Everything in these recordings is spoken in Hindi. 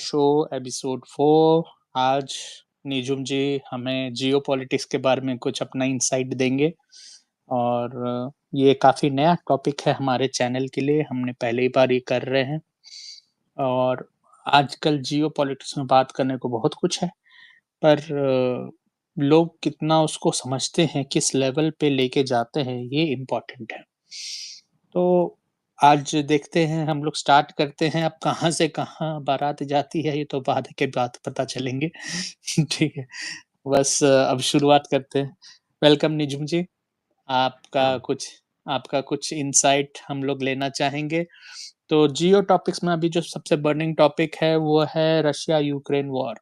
Show episode 4। आज निजुम जी हमें जियोपॉलिटिक्स के बारे में कुछ अपना इंसाइट देंगे और ये काफ़ी नया टॉपिक है हमारे चैनल के लिए, हमने पहली बार ये कर रहे हैं और आजकल जियोपॉलिटिक्स में बात करने को बहुत कुछ है, पर लोग कितना उसको समझते हैं, किस लेवल पे लेके जाते हैं, ये इम्पोर्टेंट है। तो आज देखते हैं हम लोग स्टार्ट करते हैं, अब कहाँ से कहाँ बारात जाती है ये तो बाद के बाद पता चलेंगे। ठीक है, बस अब शुरुआत करते हैं। वेलकम निजुम जी, आपका हाँ, कुछ आपका कुछ इनसाइट हम लोग लेना चाहेंगे। तो जियो टॉपिक्स में अभी जो सबसे बर्निंग टॉपिक है वो है रशिया यूक्रेन वॉर।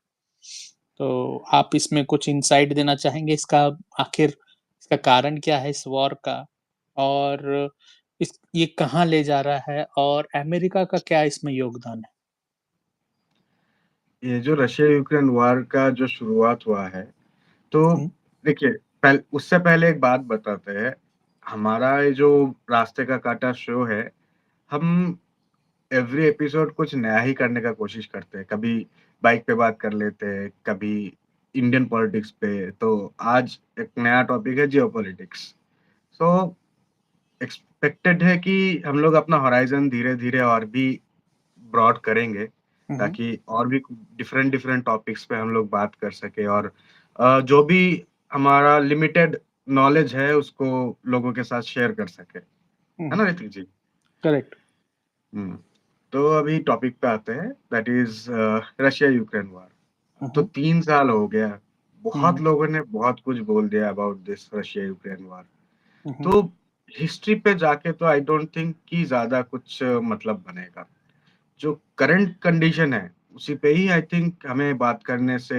तो आप इसमें कुछ इनसाइट देना चाहेंगे इसका आखिर इसका कारण क्या है इस वॉर का? और इस ये कहाँ ले जा रहा है और अमेरिका का क्या इसमें योगदान है? ये जो रशिया यूक्रेन वॉर का जो शुरुआत हुआ है, तो हुँ, देखिए उससे पहले एक बात बताते हैं। हमारा ये जो रास्ते का काटा शो है, हम एवरी एपिसोड कुछ नया ही करने का कोशिश करते हैं। कभी बाइक पे बात कर लेते हैं, कभी इंडियन पॉलिटिक्स पे। तो आज एक नया टॉपिक है जियोपॉलिटिक्स। सो एक्सपेक्टेड है कि हम लोग अपना हॉराइज़न धीरे-धीरे और भी ब्रॉड करेंगे, हुँ, हुँ, ताकि और भी डिफरेंट डिफरेंट टॉपिक्स पे हम लोग बात कर सकें और जो भी हमारा लिमिटेड नॉलेज है उसको लोगों के साथ शेयर कर सकें। है हुँ, ना ऋतिक जी? करेक्ट। हुँ। तो अभी टॉपिक पे आते हैं, that is Russia Ukraine war. हुँ, अब तो हुँ, 3 साल हो गया। बहुत हुँ, लोगों ने बहुत कुछ बोल दिया about this Russia Ukraine war. हुँ, हुँ, तो हिस्ट्री पे जाके तो आई डोंट थिंक कि ज़्यादा कुछ मतलब बनेगा। जो करंट कंडीशन है, उसी पे ही आई थिंक हमें बात करने से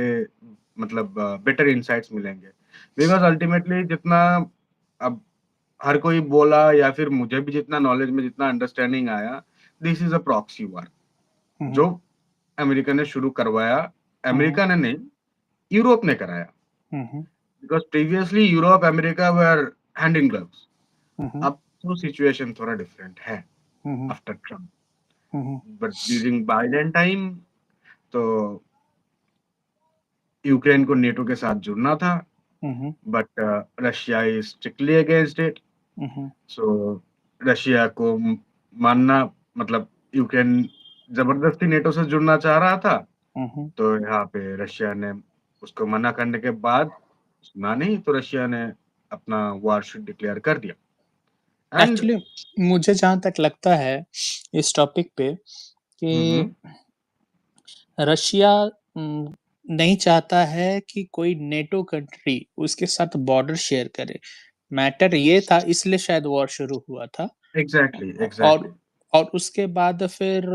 मतलब बेटर इनसाइट्स मिलेंगे। बिकॉज़ अल्टीमेटली जितना अब हर कोई बोला या फिर मुझे भी जितना नॉलेज में जितना अंडरस्टैंडिंग आया, this is a proxy war हुँ, जो हुँ, अमेरिका ने शुरू करवाया। हुँ, अमेरिका ने नहीं, यूरोप ने कराया। हुँ, हुँ, because previously Europe, America were hand in gloves. हुँ, हुँ, अब तो सिचुएशन थोड़ा डिफरेंट है हुँ, हुँ, आफ्टर ट्रम्प। हुँ, हुँ, बट ड्यूरिंग बाइडेन टाइम तो यूक्रेन को नेटो के साथ जुड़ना था, हुँ, हुँ, but Russia is strictly against it. हुँ, हुँ, सो रशिया को मानना मतलब यूक्रेन जबरदस्ती नेटो से जुड़ना चाह रहा था। हुँ, हुँ। तो यहाँ पे रशिया ने उसको मना करने के बाद सुना नहीं, तो रशिया ने अपना वार डिक्लेयर कर दिया। एंड एक्चुअली मुझे जहाँ तक लगता है इस टॉपिक पे कि हम्म, रशिया उम, नहीं चाहता है कि कोई नेटो कंट्री उसके साथ बॉर्डर शेयर करे। मैटर ये था इसलिए शायद वॉर शुरू हुआ था। एग्जैक्टली और एग्जैक्टली। और उसके बाद फिर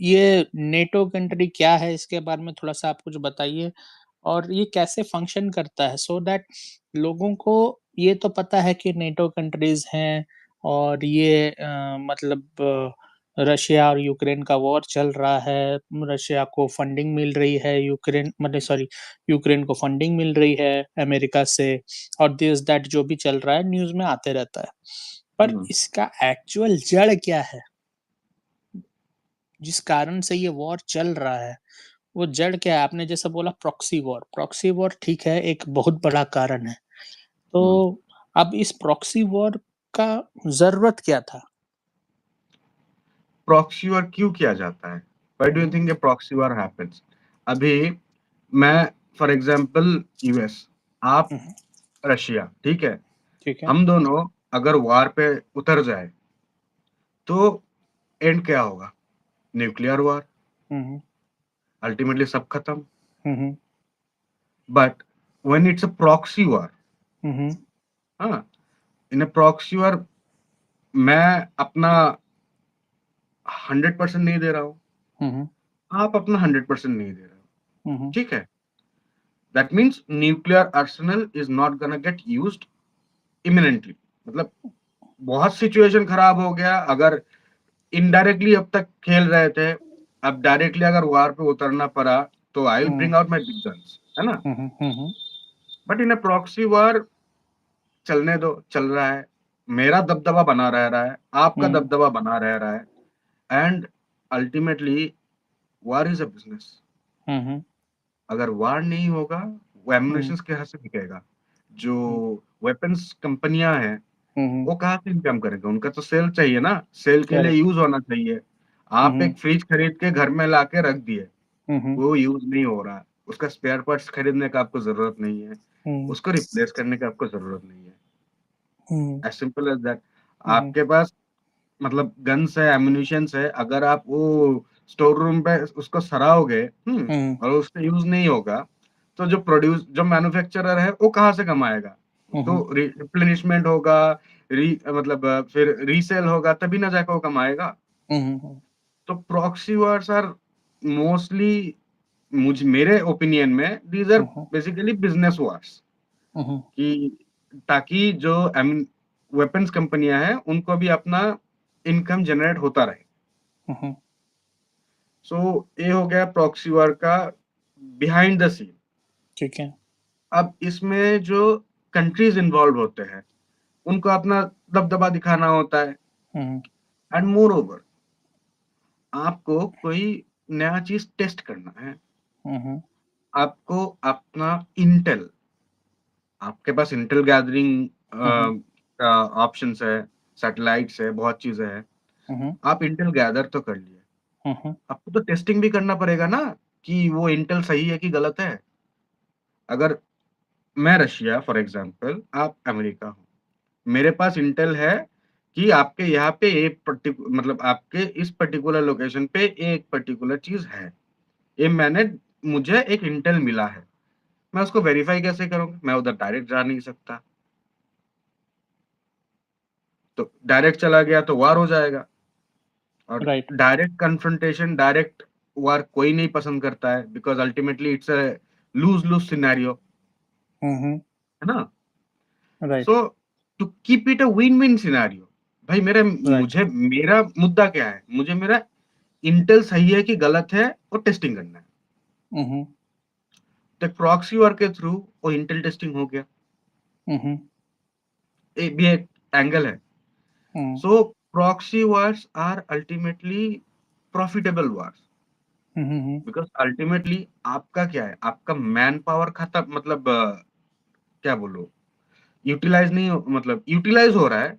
ये नेटो कंट्री क्या है इसके बारे में थोड़ा-सा आप कुछ बताइए? और ये कैसे फंक्शन करता है सो दैट लोगों को ये तो पता है कि नेटो कंट्रीज़ हैं और ये मतलब रशिया और यूक्रेन का वॉर चल रहा है। रशिया को फंडिंग मिल रही है यूक्रेन मतलब सॉरी यूक्रेन को फंडिंग मिल रही है अमेरिका से और दिस दैट जो भी चल रहा है न्यूज़ में आते रहता है। पर हम्म, इसका एक्चुअल जड़ क्या है? जिस कारण से ये वॉर चल रहा है, वो जड़ क्या है? आपने जैसा बोला प्रॉक्सी वॉर ठीक है, एक बहुत बड़ा कारण है। हम्म। तो अब इस प्रॉक्सी वॉर का ज़रूरत क्या था? प्रॉक्सी वॉर क्यों किया जाता है? Why do hmm, you hmm, think A proxy war happens? अभी मैं फॉर एग्जांपल यूएस, आप हुँ, हुँ, रशिया, ठीक है? ठीक है। हम दोनों अगर वॉर पे उतर जाए, तो एंड क्या होगा? Nuclear war. हुँ, हुँ, अल्टीमेटली सब खत्म। हुँ, हुँ, but when it's a proxy war, हुँ, हुँ, हाँ, इन अ प्रॉक्सी वॉर मैं अपना 100% नहीं दे रहा हूँ, हुँ, हुँ, आप अपना 100% नहीं दे रहे हो, हुँ, हुँ, ठीक है? That means nuclear Arsenal is not gonna get used eminently. मतलब बहुत सिचुएशन खराब हो गया। अगर इनडायरेक्टली अब तक खेल रहे थे, अब डायरेक्टली अगर वॉर पे उतरना पड़ा, तो I will hmm, bring out my big guns, है ना? हुँ, हुँ, हुँ, हुँ, but in a proxy war चलने दो, चल रहा है। मेरा दबदबा बना रह रहा है, आपका हुँ, दबदबा बना रह रहा है। And ultimately war is a business. हुँ, हुँ, अगर वार नहीं होगा, वो हुँ, एमुनेशन कहाँ से बिकेगा? जो हुँ, वेपन्स कंपनियां हैं, हुँ, हुँ, वो कहाँ से इनकम करेगा? उनका तो सेल चाहिए ना, सेल के लिए करेक्ट। यूज होना चाहिए। हुँ, आप हुँ, एक फ्रिज खरीद के घर में लाके रख दिए, हुँ, हुँ, वो यूज नहीं हो रहा, उसका स्पेयर पार्ट्स खरीदने का आपको जरूरत नहीं है, हुँ, उसको रिप्लेस करने की आपको जरूरत नहीं है। हुँ, एज सिंपल एज दैट। हुँ, हुँ, आपके पास मतलब गन्स है, एम्यूनिशंस है, अगर आप वो स्टोर रूम पे उसको सराओगे, हुँ, और उसका यूज़ नहीं होगा, तो जो मैन्युफैक्चरर है, वो कहाँ से कमाएगा? हुँ, तो हुँ, रिप्लेनिशमेंट होगा, मतलब फिर रीसेल होगा, तभी ना जाके वो कमाएगा। हुँ, हुँ, तो प्रॉक्सी वॉर्स आर मोस्टली, मेरे ओपिनियन में, these are hmm, hmm, basically business wars, हुँ, हुँ, कि ताकि जो वेपन्स कंपनियाँ हैं, उनको भी अपना इनकम जनरेट होता रहे। हुँ, हुँ, सो ये हो गया प्रॉक्सी वॉर का बिहाइंड द सीन। ठीक है। अब इसमें जो कंट्रीज इन्वॉल्व होते हैं, उनको अपना दबदबा दिखाना होता है। हुँ, हुँ, एंड मोर ओवर, आपको कोई नया चीज टेस्ट करना है, हुँ, हुँ, आपको अपना इंटेल, आपके पास इंटेल गैदरिंग हुँ, हुँ, का ऑप्शंस है, सैटेलाइट्स है, बहुत चीजें हैं। हुँ, हुँ, आप इंटेल गैदर तो कर लिए, हुँ, हुँ, आपको तो टेस्टिंग भी करना पड़ेगा ना, कि वो इंटेल सही है कि गलत है। अगर मैं रशिया फॉर एग्जांपल, आप अमेरिका हो, मेरे पास इंटेल है कि आपके यहाँ पे मतलब आपके इस पर्टिकुलर लोकेशन पे एक पर्टिकुलर चीज है। ये मुझे एक इंटेल मिला है। मैं उसको वेरीफाई कैसे करूँगा? मैं उधर डायरेक्ट जा नहीं सकता। तो डायरेक्ट चला गया तो वार हो जाएगा, और right. Direct confrontation, direct war कोई नहीं पसंद करता है, because ultimately it's a lose lose scenario, हुँ, हुँ, है ना? Right, so to keep it a win win scenario, भाई राइट। मेरा मुद्दा क्या है? मुझे मेरा इंटेल सही है कि गलत है, वो टेस्टिंग करना है। हुँ, हुँ, तो प्रॉक्सी वॉर के थ्रू वो इंटेल टेस्टिंग हो गया। हुँ, हुँ, ये भी एक एंगल है। हुँ, so proxy wars are ultimately profitable wars, हुँ, हुँ, हुँ, बिकॉज़ अल्टीमेटली आपका क्या है? आपका मैन पावर खत्म, मतलब क्या बोलूँ? मतलब यूटिलाइज़ हो रहा है,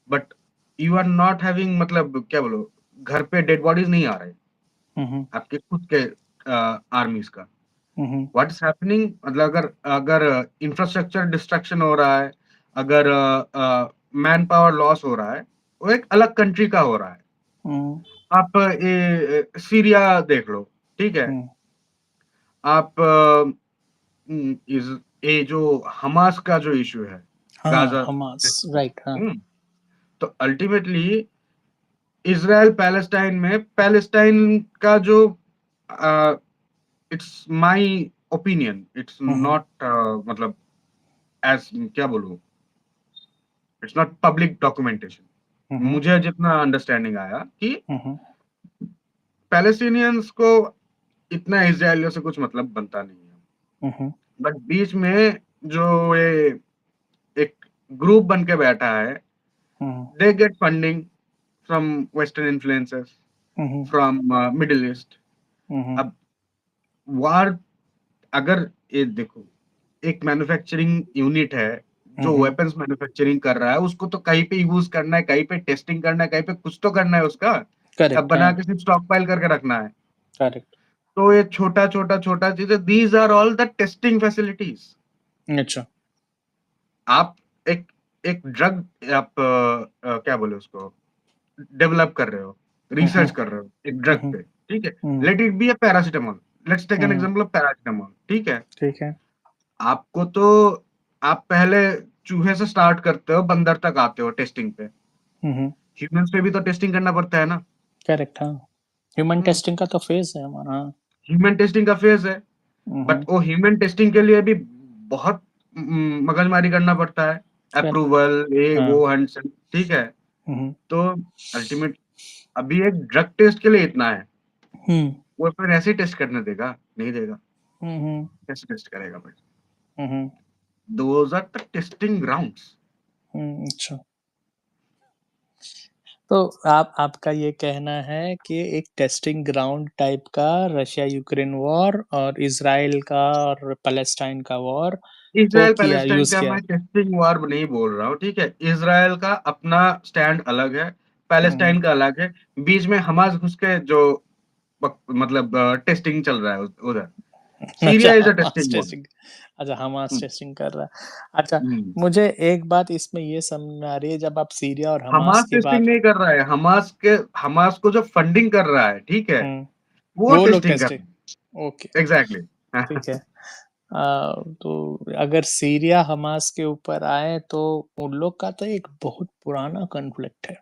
but you are not having, मतलब क्या बोलूँ? घर पे डेड बॉडीज़ नहीं आ रहे, हुँ, हुँ, आपके खुद के आर्मीज़ का। हुँ, हुँ, व्हाट इज हैपनिंग, मतलब अगर अगर इंफ्रास्ट्रक्चर डिस्ट्रक्शन हो रहा है, अगर मैन पावर लॉस हो रहा है, वो एक अलग कंट्री का हो रहा है। हुँ, आप ये सीरिया देख लो, ठीक है? हुँ, आप इस ये जो हमास का जो इश्यू है, हाँ, गाजा, हमास, राइट, हाँ। हम्म, तो अल्टीमेटली इज़राइल पैलेस्टाइन में, पैलेस्टाइन का जो it's my opinion, it's hmm, hmm, not मतलब एज़ क्या बोलूँ, it's not public hmm, documentation. हुँ, मुझे जितना अंडरस्टैंडिंग आया कि हुँ, हुँ, पैलेस्टीनियंस को इतना इज़राइलियों से कुछ मतलब बनता नहीं है। हुँ, हुँ, बट बीच में जो ये एक ग्रुप बन के बैठा है, हुँ, they get funding from western influences, हुँ, हुँ, फ्रॉम मिडल ईस्ट। हुँ, हुँ, अब वार, अगर ये देखो, एक मैन्युफैक्चरिंग यूनिट है, हुँ, जो हुँ, वेपन्स मैन्युफैक्चरिंग कर रहा है, उसको तो कहीं पे यूज़ करना है, कहीं पे टेस्टिंग करना है, कहीं पे कुछ तो करना है उसका। अब करेक्ट, बना हाँ, के सिर्फ स्टॉक पाइल करके रखना है। करेक्ट, तो ये छोटा चीज़ है, these are all the testing facilities. अच्छा, आप एक एक ड्रग, आप क्या बोले उसको, डेवलप कर रहे हो, हुँ, हुँ, रिसर्च कर रहे हो एक हुँ, ड्रग हुँ, पे, ठीक है? हुँ, let it be a paracetamol, let's take hmm, an hmm, example of paracetamol, ठीक है? ठीक है, आपको तो आप पहले चूहे से स्टार्ट करते हो, बंदर तक आते हो टेस्टिंग पे। हुँ, हुँ, ह्यूमन्स पे भी तो टेस्टिंग करना पड़ता है ना? करेक्ट, हाँ, ह्यूमन हुँ, टेस्टिंग का तो फेज़ है हमारा, हाँ, ह्यूमन टेस्टिंग का फेज़ है, हुँ, बट हुँ, वो ह्यूमन टेस्टिंग के लिए भी बहुत मगजमारी करना पड़ता है। करेक्ट, अप्रूवल, ये हाँ, वो हैंड-सैंड, ठीक है? हुँ, हुँ, तो अल्टीमेट अभी एक ड्रग टेस्ट के लिए इतना है, हुँ, वो फिर ऐसे ही टेस्ट करने देगा? नहीं देगा। हुँ, हुँ, कैसे टेस्ट करेगा भाई? हुँ, हुँ, those are the testing grounds. अच्छा। तो आपका ये कहना है कि एक टेस्टिंग ग्राउंड टाइप का रशिया-यूक्रेन वॉर और इज़राइल का और पैलेस्टाइन का वॉर को इज़राइल किया पैलेस्टाइन यूज़ का किया। मैं टेस्टिंग वॉर नहीं बोल रहा हूँ, ठीक है? इज़राइल का अपना स्टैंड अलग है, हुँ, पैलेस्टाइन का अलग है, बीच में हमास घुस के जो मतलब टेस्टिंग चल रहा है उधर। अच्छा Syria is a Hamas testing war. Testing अच्छा हमास हुँ, टेस्टिंग कर रहा है। अच्छा, हुँ। मुझे एक बात इसमें ये समझ में आ रही है जब आप सीरिया और हमास हमास की टेस्टिंग बात नहीं कर रहा है, हमास को जो फंडिंग कर रहा है, ठीक है? हुँ, वो वो लोग टेस्टिंग कर टेस्टिंग रहा ओके, है। एग्ज़ैक्टली। ठीक है। तो अगर सीरिया हमास के ऊपर आए तो उन लोग का तो एक बहुत पुराना कॉन्फ्लिक्ट है,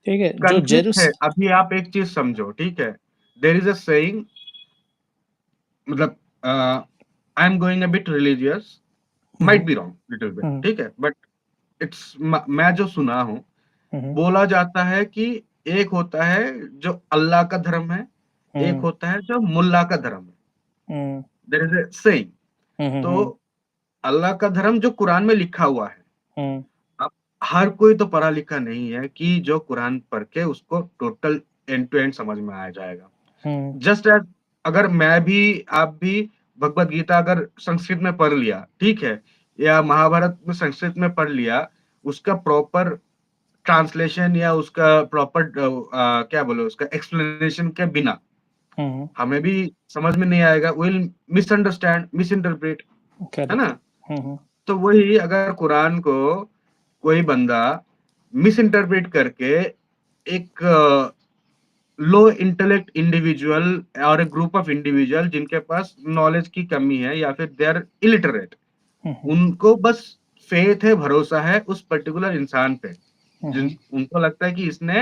ठीक है? जो कॉन्फ्लिक्ट है, जेरूस अभी आप एक चीज़ समझो, ठीक है? देयर इज़ अ सेइंग मतलब I am going a bit religious, hmm, might be wrong little bit, हुँ, ठीक है? बट इट्स म मैं जो सुना हूँ, हुँ, बोला जाता है कि एक होता है जो अल्लाह का धर्म है, एक हुँ, होता है जो मुल्ला का धर्म है। हुँ, देयर इज़ अ सेइंग। हुँ, हुँ, तो हुँ, अल्लाह का धर्म जो कुरान में लिखा हुआ है, हुँ, अब हर कोई तो पढ़ा-लिखा नहीं है कि जो कुरान पढ़ के उसको टोटल एंड टू एंड समझ में आ जाएगा। हुँ, जस्ट एज़ अगर मैं भी, आप भी भगवत गीता अगर संस्कृत में पढ़ लिया, ठीक है? या महाभारत में संस्कृत में पढ़ लिया, उसका प्रॉपर ट्रांसलेशन या उसका प्रॉपर क्या बोले उसका एक्सप्लेनेशन के बिना, हुँ, हमें भी समझ में नहीं आएगा, विल मिसअंडरस्टैंड, मिसइंटरप्रेट, है करेक्ट। ना? हुँ, हुँ, तो वही अगर कुरान को कोई बंदा मिसइंटरप्रेट करके एक लो इंटेलेक्ट इंडिविजुअल और ए ग्रुप ऑफ इंडिविजुअल जिनके पास नॉलेज की कमी है या फिर दे आर इलिटरेट, हुँ, हुँ, उनको बस फेथ है, भरोसा है उस पर्टिकुलर इंसान पे, हुँ, जिन हुँ, उनको लगता है कि इसने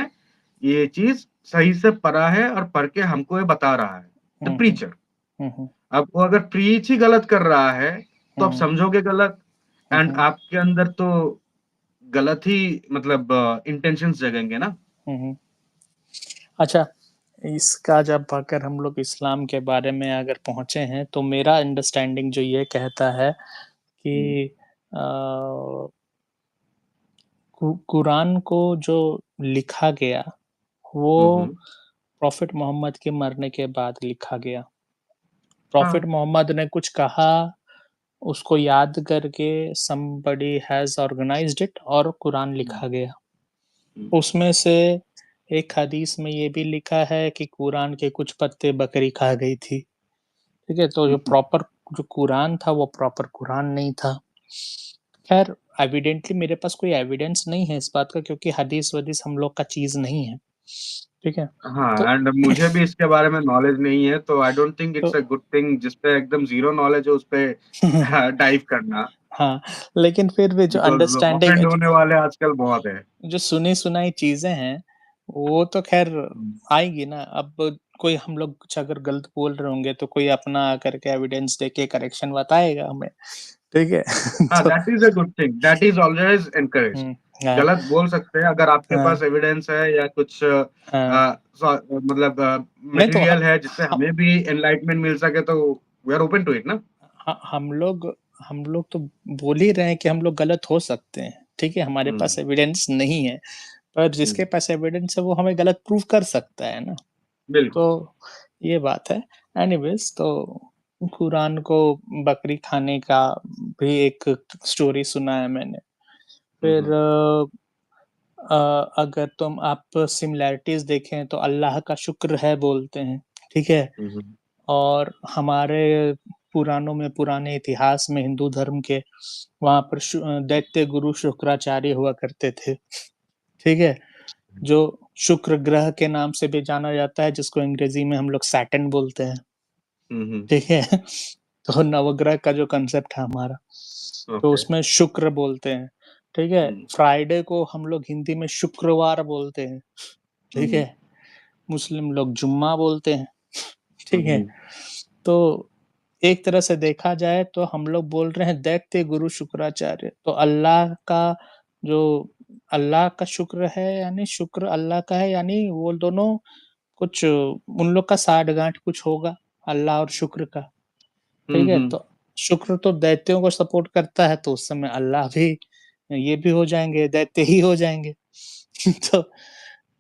ये चीज़ सही से पढ़ा है और पढ़ के हमको ये बता रहा है, द हुँ, हुँ, प्रीचर। हुँ, हुँ, अब वो अगर प्रीच ही गलत कर रहा है, तो आप हुँ, समझोगे गलत हुँ, एंड हुँ, आपके अंदर तो गलत ही मतलब इंटेंशंस जगेंगे ना। हुँ, हुँ। अच्छा, इसका जब अगर हम लोग इस्लाम के बारे में अगर पहुँचे हैं, तो मेरा अंडरस्टैंडिंग जो ये कहता है हुँ, कि अ, कुरान को जो लिखा गया, वो हुँ, हुँ। प्रॉफ़ेट मोहम्मद के मरने के बाद लिखा गया। हाँ। प्रॉफ़ेट मोहम्मद ने कुछ कहा, उसको याद करके समबडी हैज़ ऑर्गनाइज़्ड इट और कुरान हुँ, लिखा गया। हुँ, उसमें से एक हदीस में ये भी लिखा है कि कुरान के कुछ पत्ते बकरी खा गई थी। ठीक है? तो हुँ, जो प्रॉपर जो कुरान था वो प्रॉपर कुरान नहीं था। ख़ैर एविडेंटली मेरे पास कोई एविडेंस नहीं है इस बात का क्योंकि हदीस-वदीस हम लोग का चीज़ नहीं है। ठीक है? तो हाँ, एंड मुझे भी इसके बारे में नॉलेज नहीं है, तो आई डोंट थिंक तो इट्स अ गुड थिंग जिस पे एकदम ज़ीरो नॉलेज है उस पे डाइव करना, हाँ, लेकिन फिर भी जो बिकॉज़ अंडरस्टैंडिंग ऑफेंड होने वाले आजकल बहुत हैं। जो सुनी-सुनाई चीज़ें हैं, वो तो ख़ैर हुँ। आएगी ना। अब कोई हम लोग कुछ अगर गलत बोल रहे होंगे तो कोई अपना आकर के एविडेंस देके करेक्शन बताएगा हमें, ठीक है? हाँ, तो that is a good thing, that is always encouraged. हुँ, हाँ, गलत बोल सकते हैं अगर आपके हाँ, पास एविडेंस है या कुछ हाँ। मतलब नहीं तो मटेरियल है जिससे ह हमें भी एनलाइटमेंट मिल सके तो we are open to it ना। ह हम लोग तो बोल ही रहे हैं कि हम लोग गलत हो सकते हैं, ठीक है? हमारे हुँ, पास एविडेंस नहीं है, पर जिसके हुँ, पास एविडेंस है वो हमें गलत प्रूव कर सकता है ना। तो बिल्कुल। ये बात है। एनीवेज़ तो कुरान को बकरी खाने का भी एक स्टोरी सुना है मैंने। हुँ, फिर हुँ, अगर तुम आप सिमिलैरिटीज़ देखें तो अल्लाह का शुक्र है बोलते हैं, ठीक है? हुँ, हुँ, और हमारे पुराणों में पुराने इतिहास में हिंदू धर्म के वहाँ पर दैत्य गुरु शुक्राचार्य हुआ करते थे, ठीक है? जो शुक्र ग्रह के नाम से भी जाना जाता है जिसको अंग्रेज़ी में हम लोग सैटर्न बोलते हैं। हुँ, हुँ, ठीक है? तो नवग्रह का जो कांसेप्ट है हमारा, तो ओके। उसमें शुक्र बोलते हैं, ठीक है? हुँ, फ्राइडे को हम लोग हिंदी में शुक्रवार बोलते हैं, ठीक हुँ, है? मुस्लिम लोग जुम्मा बोलते हैं, हुँ, ठीक है? हुँ, तो एक तरह से देखा जाए तो हम लोग बोल रहे हैं दैत्य गुरु शुक्राचार्य, तो जो अल्लाह का शुक्र है यानी शुक्र अल्लाह का है यानी वो दोनों कुछ उन लोग का साठ-गाँठ कुछ होगा, अल्लाह और शुक्र का। हुँ, ठीक है? हुँ, तो शुक्र तो दैत्यों को सपोर्ट करता है, तो उस समय अल्लाह भी ये भी हो जाएँगे, दैत्य ही हो जाएँगे। तो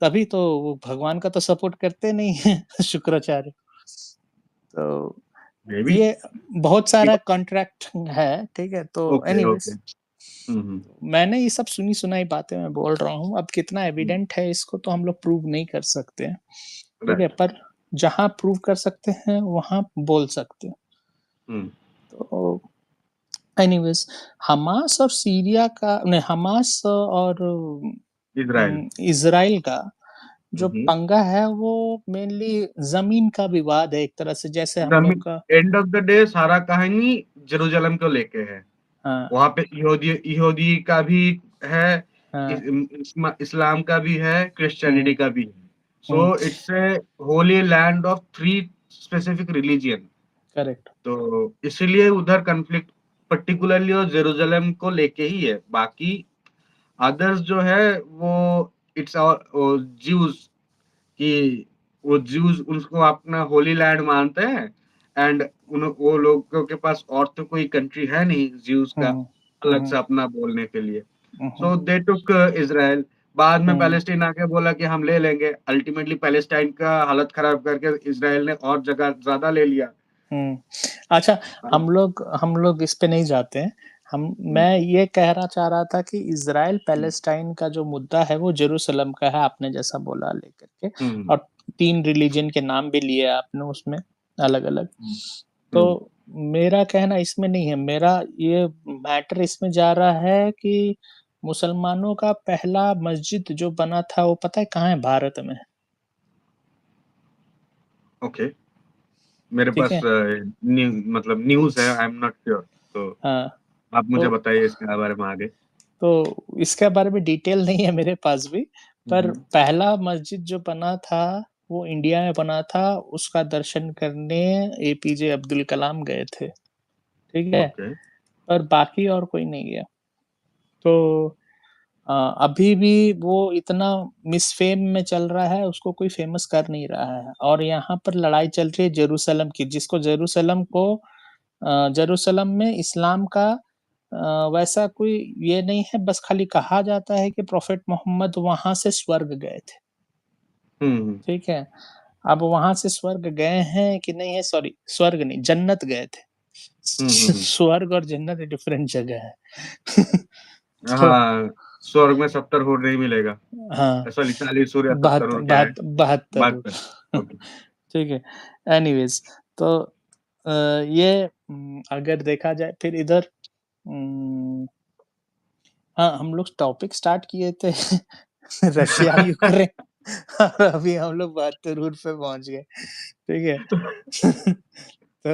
तभी तो वो भगवान का तो सपोर्ट करते नहीं हैं शुक्राचार्य। तो मे बी। ये बहुत सारा कॉन्ट्रैक्ट है, ठीक है? तो ओके, ओके। एनीवेज़ हुँ। मैंने ये सब सुनी-सुनाई बातें मैं बोल रहा हूँ, अब कितना हुँ, एविडेंट है इसको तो हम लोग प्रूव नहीं कर सकते हैं, ठीक है? राइट। पर जहाँ प्रूव कर सकते हैं, वहाँ बोल सकते हैं। हुँ, तो एनीवेज़ हमास और सीरिया का नहीं हमास और इज़राइल। इज़राइल का हुँ, जो हुँ। पंगा है वो मेनली ज़मीन का विवाद है एक तरह से जैसे हम लोग ज़मीन का एंड ऑफ द डे सारा कहानी जेरूशलम को लेके है। हाँ, वहाँ पे यहूदी यहूदी का भी है, हाँ, इस्लाम का भी है, क्रिश्चियनिटी हुँ, का भी है। So hmm, it's a holy land of 3 specific religion. Correct. तो इसीलिए उधर कॉन्फ्लिक्ट पार्टिकुलरली और जेरूशलम को लेके ही है। बाकी अदर्स जो है वो इट्स ज्यूस कि वो ज्यूस उसको अपना होली लैंड मानते हैं एंड उन वो लोगों के पास और तो कोई कंट्री है नहीं ज्यूस का हुँ, हुँ, अलग से हुँ, अपना बोलने के लिए। हुँ, हुँ, सो दे टुक इज़राइल। बाद में हुँ, पैलेस्टीन आके बोला कि हम ले लेंगे। अल्टीमेटली पैलेस्टाइन का हालत खराब करके इज़राइल ने और जगह ज़्यादा ले लिया। हुँ। अच्छा अब हम लोग इस पे नहीं जाते हैं। हम हुँ, मैं ये कहना चाह रहा था कि इज़राइल हुँ, पैलेस्टाइन का जो मुद्दा है वो जेरूशलम का है आपने जैसा बोला लेकर के हुँ, और 3 रिलिजन के नाम भी लिए आपने उसमें अलग-अलग। हुँ, तो हुँ, मेरा कहना इसमें नहीं है, मेरा ये मैटर इसमें जा रहा है कि मुसलमानों का पहला मस्जिद जो बना था वो पता है कहाँ है? भारत में, ओके। मेरे ठीक पास है? मतलब न्यूज़ है, आई एम नॉट श्योर। तो हाँ, आप मुझे तो बताइए इसके बारे में आगे। तो इसके बारे में डिटेल नहीं है मेरे पास भी, हुँ, पर हुँ, पहला मस्जिद जो बना था, वो इंडिया में बना था, उसका दर्शन करने एपीजे अब्दुल कलाम गए थे, ठीक है? ओके। पर बाकी और कोई नहीं गया। तो अ, अभी भी वो इतना मिसफ़ेम में चल रहा है, उसको कोई फ़ेमस कर नहीं रहा है और यहाँ पर लड़ाई चल रही है जेरूशलम की, जिसको जेरूशलम में इस्लाम का वैसा कोई ये नहीं है, बस खाली कहा जाता है कि प्रोफ़ेट मोहम्मद वहाँ से स्वर्ग गए थे, हुँ, हुँ। ठीक है? अब वहाँ से स्वर्ग गए हैं कि नहीं है सॉरी स्वर्ग नहीं, जन्नत गए थे। हुँ, हुँ, हुँ। स्वर्ग और जन्नत डिफरेंट जगह है। तो हाँ, स्वर्ग में 70 हूर नहीं मिलेगा। हाँ, सॉरी 40 हूर या 70 बहत हूर क्या है? बहत 72 72। ओके। ठीक है। एनीवेज़ तो अ, ये अगर देखा जाए फिर इधर उम, हाँ, हम लोग टॉपिक स्टार्ट किए थे रशिया यूक्रेन और अभी हम लोग 72 पे पहुँच गए, ठीक है?